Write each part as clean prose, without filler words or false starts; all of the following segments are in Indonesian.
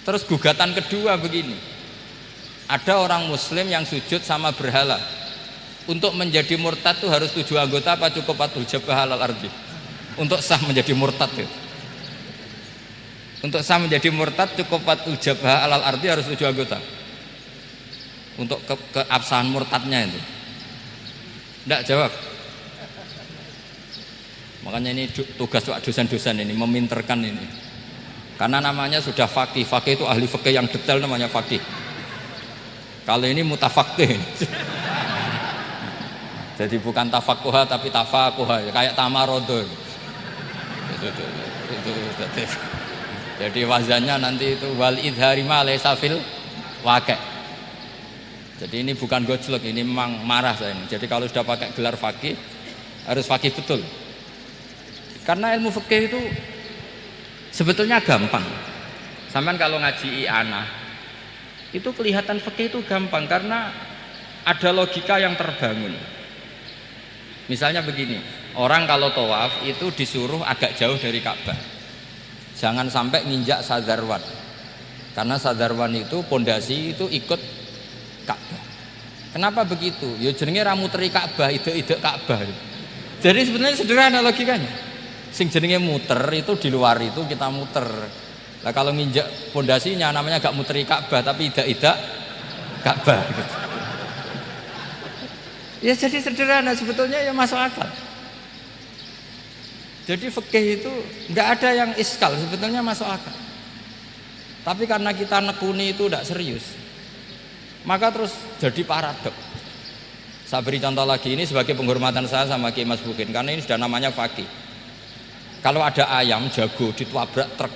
Terus gugatan kedua begini, ada orang muslim yang sujud sama berhala. Untuk menjadi murtad itu harus 7 anggota apa cukup 4 jabah alal ardi? Untuk sah menjadi murtad itu. Untuk sah menjadi murtad cukup 4 jabah alal ardi harus 7 anggota. Untuk keabsahan murtadnya itu. Tidak jawab. Makanya ini tugas dosen-dosen ini meminterkan ini. Karena namanya sudah faqih. Faqih itu ahli fikih yang detail namanya faqih. Kalau ini mutafaqih. Jadi bukan tafakuha tapi tafakuha, kayak tamarodo. Jadi wazannya nanti itu wal idhari ma laysa fil waqi'. Jadi ini bukan gojlok, ini memang marah saya ini. Jadi kalau sudah pakai gelar faqih harus faqih betul. Karena ilmu fikih itu sebetulnya gampang. Sampean kalau ngaji i'anah itu kelihatan fikih itu gampang karena ada logika yang terbangun. Misalnya begini, orang kalau tawaf itu disuruh agak jauh dari Ka'bah. Jangan sampai nginjak sadarwan. Karena sadarwan itu pondasi itu ikut Ka'bah. Kenapa begitu? Ya jenenge ra muteri Ka'bah, ide-ide Ka'bah. Jadi sebenarnya sederhana logikanya. Sing jenenge muter itu di luar itu kita muter. Lah kalau nginjak pondasinya namanya gak muteri Ka'bah tapi ide-ide Ka'bah. Ya jadi sederhana sebetulnya ya masuk akal. Jadi fikih itu nggak ada yang iskal, sebetulnya masuk akal. Tapi karena kita nekuni itu tidak serius, maka terus jadi paradok. Saya beri contoh lagi ini sebagai penghormatan saya sama Kiai Mas Bukin, karena ini sudah namanya faqih. Kalau ada ayam jago ditabrak truk,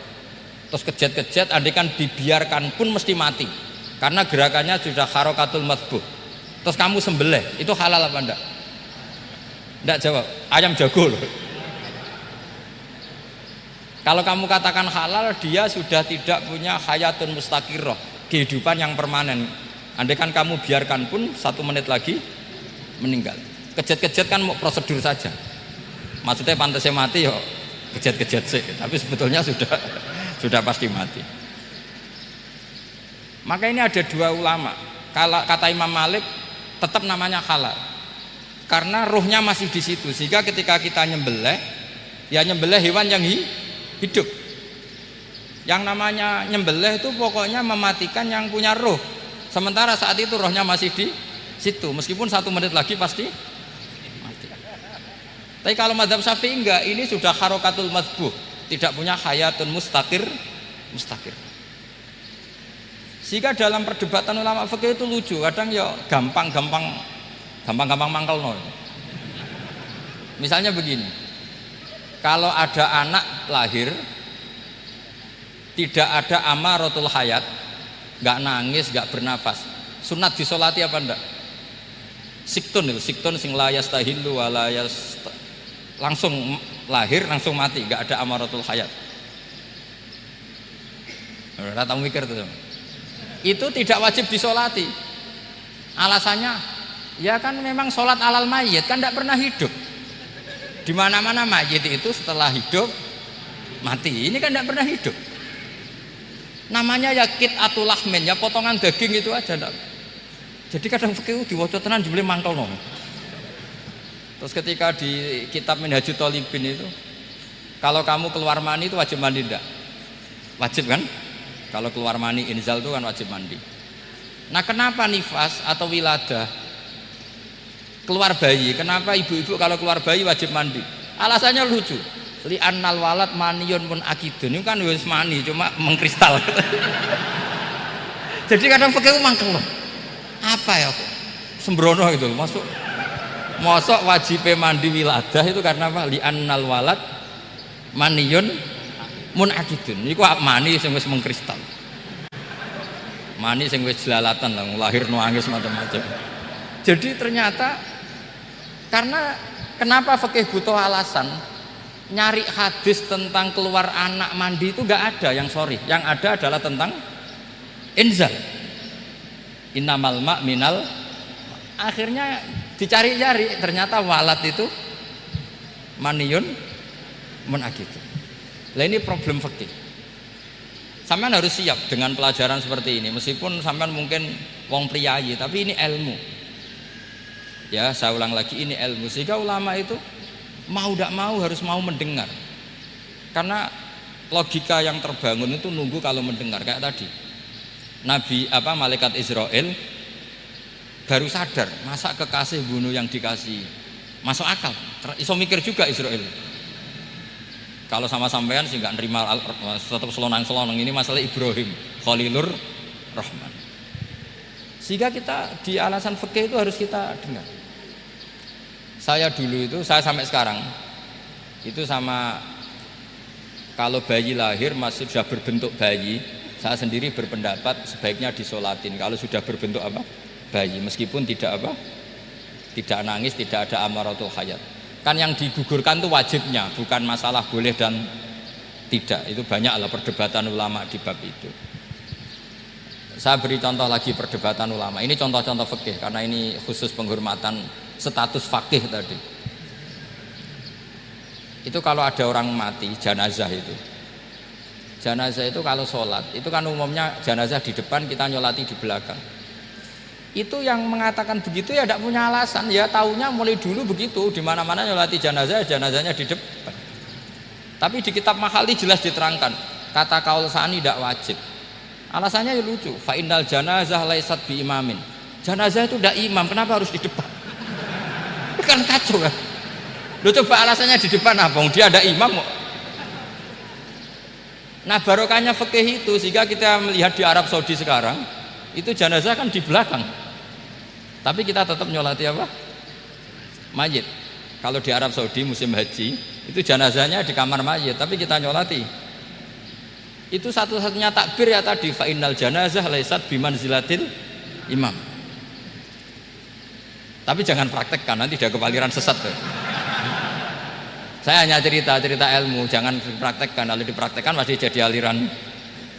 terus kejet-kejet, andai kan dibiarkan pun mesti mati, karena gerakannya sudah harokatul madbuh. Terus kamu sembelih, itu halal apa enggak? Enggak jawab, ayam jago loh. Kalau kamu katakan halal, dia sudah tidak punya hayatun mustaqirrah, kehidupan yang permanen. Andai kan kamu biarkan pun 1 menit lagi meninggal. Kejet-kejet kan mau prosedur saja. Maksudnya pantasnya mati ya kejet-kejet sih, tapi sebetulnya sudah pasti mati. Maka ini ada 2 ulama. Kalau kata Imam Malik tetap namanya halal karena ruhnya masih di situ, sehingga ketika kita nyembelih ya nyembelih hewan yang hidup. Yang namanya nyembelih itu pokoknya mematikan yang punya ruh, sementara saat itu rohnya masih di situ, meskipun 1 menit lagi pasti mati. Tapi kalau mazhab Syafi'i enggak, ini sudah harokatul madbuh, tidak punya hayatun mustaqir. Sehingga dalam perdebatan ulama fikih itu lucu, kadang ya gampang mangkel no. Misalnya begini, kalau ada anak lahir tidak ada amaratul hayat, nggak nangis, nggak bernafas, sunat disolati apa enggak? Siktun sing layas tahillu walayas, langsung lahir langsung mati, nggak ada amaratul hayat. Rata mikir tuh. Itu tidak wajib disolati. Alasannya ya kan memang sholat alal mayit kan tidak pernah hidup. Di mana-mana mayit itu setelah hidup mati, ini kan tidak pernah hidup. Namanya ya qit'atul lahmin, ya potongan daging itu aja. Jadi kadang fikih diwaca tenan jebule mangkel no. Terus ketika di kitab Minhajut Thalibin itu, kalau kamu keluar mani itu wajib mandi enggak? Wajib kan? Kalau keluar mani inzal itu kan wajib mandi. Nah kenapa nifas atau wiladah keluar bayi, kenapa ibu-ibu kalau keluar bayi wajib mandi? Alasannya lucu, li'annal walad maniyun mun akidun, itu kan wis mani cuma mengkristal. Jadi kadang fikih mangkel loh, apa ya kok sembrono gitu masuk wajib mandi wiladah itu karena apa? Li'annal walad maniyun mun akidun, iku mani sing wis mengkristal, mani sing wis jelalatan lah, lahir nangis macam-macam. Jadi ternyata karena kenapa fikih butuh alasan, nyari hadis tentang keluar anak mandi itu nggak ada yang sorry, yang ada adalah tentang inzal, innamal ma' minal. Akhirnya dicari-cari, ternyata walad itu maniyun mun akidun. Lah ini problem fikih. Sampean harus siap dengan pelajaran seperti ini, meskipun sampean mungkin wong priayi, tapi ini ilmu. Ya, saya ulang lagi, ini ilmu. Sehingga ulama itu mau tidak mau harus mau mendengar. Karena logika yang terbangun itu nunggu kalau mendengar, kayak tadi. Malaikat Israel baru sadar, masa kekasih bunuh yang dikasih. Masuk akal. Iso mikir juga Israel. Kalau sama sampean sih nggak nerima, tetap selonang-selonang. Ini masalah Ibrahim Khalilur Rahman. Sehingga kita di alasan fikih itu harus kita dengar. Saya dulu itu, saya sampai sekarang itu sama, kalau bayi lahir masih sudah berbentuk bayi, saya sendiri berpendapat sebaiknya disolatin. Kalau sudah berbentuk bayi, meskipun tidak tidak nangis, tidak ada amaratul hayat. Kan yang digugurkan itu wajibnya, bukan masalah boleh dan tidak. Itu banyaklah perdebatan ulama di bab itu. Saya beri contoh lagi perdebatan ulama. Ini contoh-contoh fikih karena ini khusus penghormatan status fakih tadi. Itu kalau ada orang mati, jenazah itu. Jenazah itu kalau sholat, itu kan umumnya jenazah di depan, kita nyolati di belakang. Itu yang mengatakan begitu ya tidak punya alasan, ya taunya mulai dulu begitu, di mana-mana nyolati jenazah, jenazahnya di depan. Tapi di kitab Makhali jelas diterangkan, kata kaul sani tidak wajib. Alasannya ya lucu, fa innal janazah laisat bi imamin. Jenazah itu tidak imam, kenapa harus di depan? Kan kacau kan. Lu coba alasannya di depan apa? Dia ada imam kok. Nah barokahnya fikih itu, sehingga kita melihat di Arab Saudi sekarang itu jenazah kan di belakang, tapi kita tetap nyolati mayit. Kalau di Arab Saudi musim haji itu jenazahnya di kamar mayit, tapi kita nyolati. Itu satu-satunya takbir ya tadi, fa innal janazah laisat bimanzilatil imam. Tapi jangan praktekkan, nanti dia kepaliran sesat tuh. Saya hanya cerita ilmu, jangan dipraktekkan. Kalau dipraktekkan pasti jadi aliran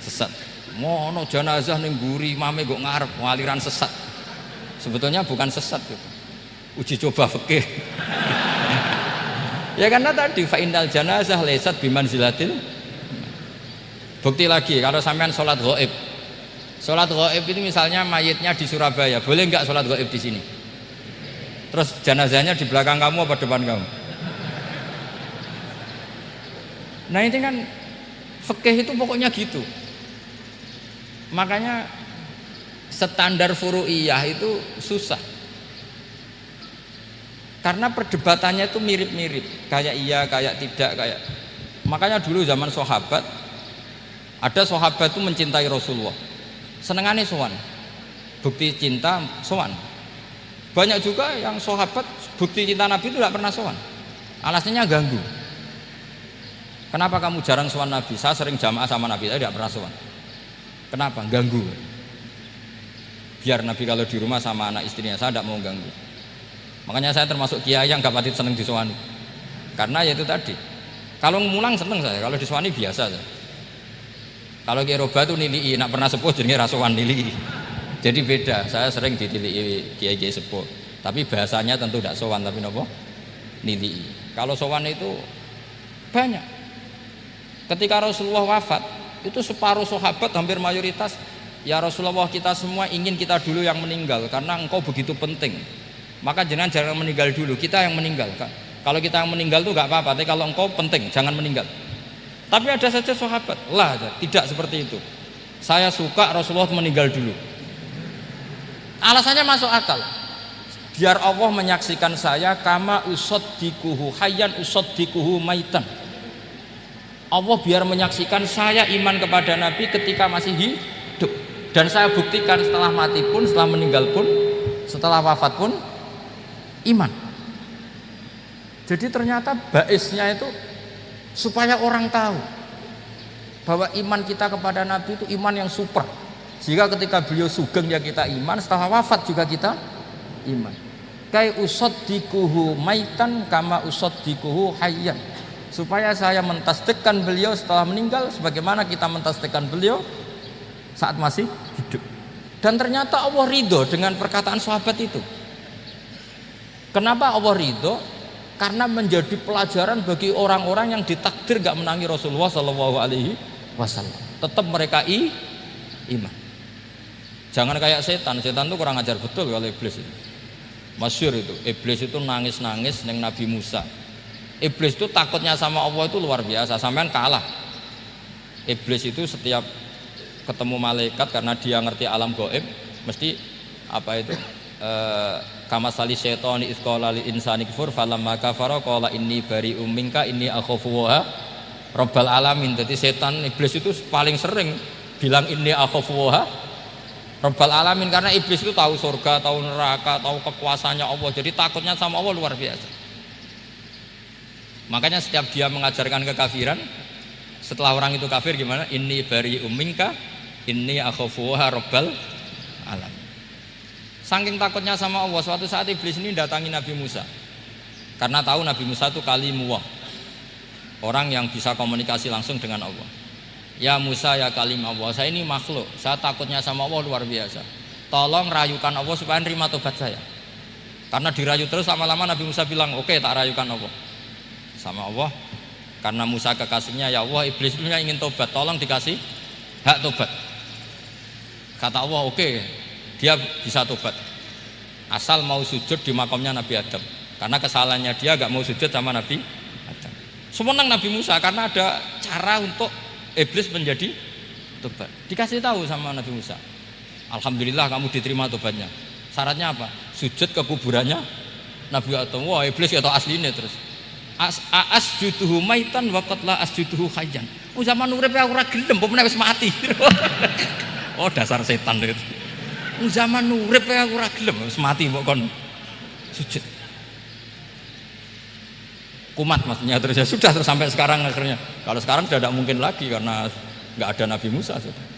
sesat. Mono jenazah ning mburi imame kok ngarep aliran sesat. Sebetulnya bukan sesat gitu. Uji coba fikih. Ya karena tadi fa innal janazah laisat bimanzilatil. Bukti lagi kalau sampean sholat ghaib. Sholat ghaib itu misalnya mayitnya di Surabaya, boleh enggak sholat ghaib di sini? Terus jenazahnya di belakang kamu apa depan kamu? Nah ini kan fikih itu pokoknya gitu. Makanya standar furu'iyah itu susah. Karena perdebatannya itu mirip-mirip, kayak iya, kayak tidak, kayak. Makanya dulu zaman sahabat, ada sahabat itu mencintai Rasulullah. Senengannya sowan. Bukti cinta sowan. Banyak juga yang sahabat bukti cinta Nabi itu tidak pernah sowan. Alasannya ganggu. Kenapa kamu jarang sowan Nabi? Saya sering jamaah sama Nabi, saya tidak pernah sowan. Kenapa? Ganggu. Biar Nabi kalau di rumah sama anak istrinya, saya tidak mau ganggu. Makanya saya termasuk kiai yang gak pati seneng disowani. Karena ya itu tadi. Kalau mulang seneng saya, kalau disowani biasa saya. Kalau kiai roba itu nilii, nak pernah sepuh jadi rasuan nilii. Jadi beda, saya sering ditilii kiai-kiai sepuh. Tapi bahasanya tentu tidak sowan, tapi nopo nilii. Kalau sowan itu banyak. Ketika Rasulullah wafat, itu separuh sahabat hampir mayoritas, ya Rasulullah kita semua ingin kita dulu yang meninggal karena engkau begitu penting. Maka jangan meninggal dulu, kita yang meninggal. Kalau kita yang meninggal itu nggak apa-apa, tapi kalau engkau penting jangan meninggal. Tapi ada saja sahabat, tidak seperti itu. Saya suka Rasulullah meninggal dulu. Alasannya masuk akal. Biar Allah menyaksikan saya kama usaddikuhu hayyan usaddikuhu maitan. Allah biar menyaksikan saya iman kepada Nabi ketika masih hidup, dan saya buktikan setelah mati pun, setelah meninggal pun, setelah wafat pun iman. Jadi ternyata baisnya itu supaya orang tahu bahwa iman kita kepada Nabi itu iman yang super. Sehingga ketika beliau sugeng ya kita iman, setelah wafat juga kita iman. Kai usaddikuhu maitan kama usaddikuhu hayyan. Supaya saya mentasdikkan beliau setelah meninggal sebagaimana kita mentasdikkan beliau saat masih hidup. Dan ternyata Allah ridho dengan perkataan sahabat itu. Kenapa Allah ridho? Karena menjadi pelajaran bagi orang-orang yang ditakdir gak menangi Rasulullah SAW. tetap mereka iman. Jangan kayak setan tuh kurang ajar betul kalau iblis itu. Masyhur itu, iblis itu nangis-nangis neng Nabi Musa. Iblis itu takutnya sama Allah itu luar biasa, sampean kalah. Iblis itu setiap ketemu malaikat karena dia ngerti alam gaib, mesti apa itu? Kama sali syaitani isqala lil insani kufur falamma kafara qala inni bari'um minka inni akhafu wa rabbal alamin. Jadi setan iblis itu paling sering bilang inni akhafu wa rabbal alamin karena iblis itu tahu surga, tahu neraka, tahu kekuasaannya Allah. Jadi takutnya sama Allah luar biasa. Makanya setiap dia mengajarkan kekafiran, setelah orang itu kafir gimana? Inni bari'um minka inni akhafu wa rabbal alamin. Saking takutnya sama Allah, suatu saat iblis ini datangi Nabi Musa. Karena tahu Nabi Musa itu kalimullah, orang yang bisa komunikasi langsung dengan Allah. Ya Musa ya kalim Allah, saya ini makhluk, saya takutnya sama Allah luar biasa. Tolong rayukan Allah supaya nerima tobat saya. Karena dirayu terus lama-lama Nabi Musa bilang, oke, tak rayukan Allah. Sama Allah, karena Musa kekasihnya, ya Allah iblis punya ingin tobat, tolong dikasih hak tobat. Kata Allah, oke, dia bisa tobat asal mau sujud di makamnya Nabi Adam, karena kesalahannya dia gak mau sujud sama Nabi Adam. Semenang Nabi Musa karena ada cara untuk iblis menjadi tobat. Dikasih tahu sama Nabi Musa, alhamdulillah kamu diterima tobatnya. Syaratnya apa? Sujud ke kuburannya Nabi Adam. Wah iblis ya tau aslinya terus asjuduhu maitan wa qad la asjuduhu hayyan. Oh zaman urip aku ora gelem pomene wis mati. Oh dasar setan itu. Zaman urip aku ora gelem wis mati mbok kon sujud. Kumat maksudnya terus ya sudah terus sampai sekarang akhirnya. Kalau sekarang sudah tidak mungkin lagi karena nggak ada Nabi Musa sudah.